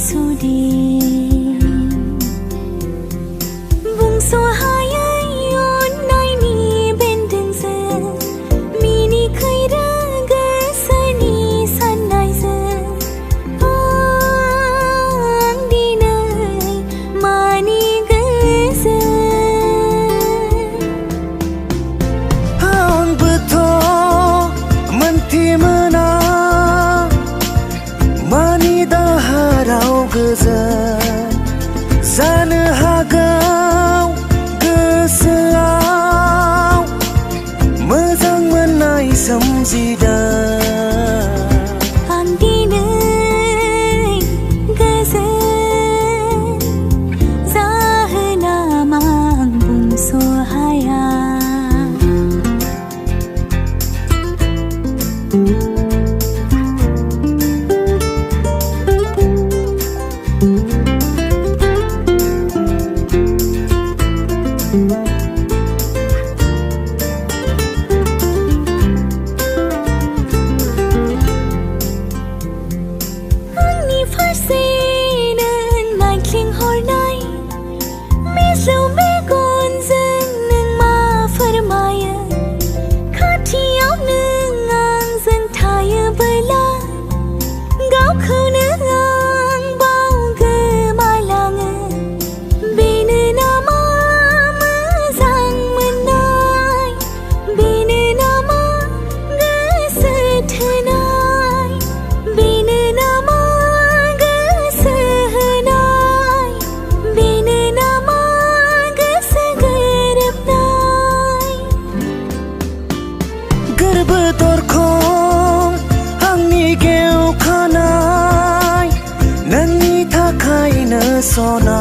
सुदि बुंस' हायै अननायनि बेन्दोंजों मिनिखैरो गोसोनि साननायजों आं दिनै मानि गोजोन आंबोथ' मोनथिमोना मानि दाहाराव गोजोन जानो हागौ गोसोआव मोजां मोननाय सोमजिदों आं दिनै गोजोन जाहोना मा आं बुंस' हाया आंनि फारसेनो नायख्लिंहरनाय मिज्लौ मेगनजों नों मा फोरमायो खाथियाव नों आंजों थायोबोला गावखौनो आं बावगोमालाङो बेनो नामा मोजां मोननाय बेनो नामा गोसो थोनाय बेनो नामा गोसो होनाय बेनो नामा गोसो गोरोबनाय गोरबो दरखं आंनि गेवखानाय नोंनि थाखायनो सना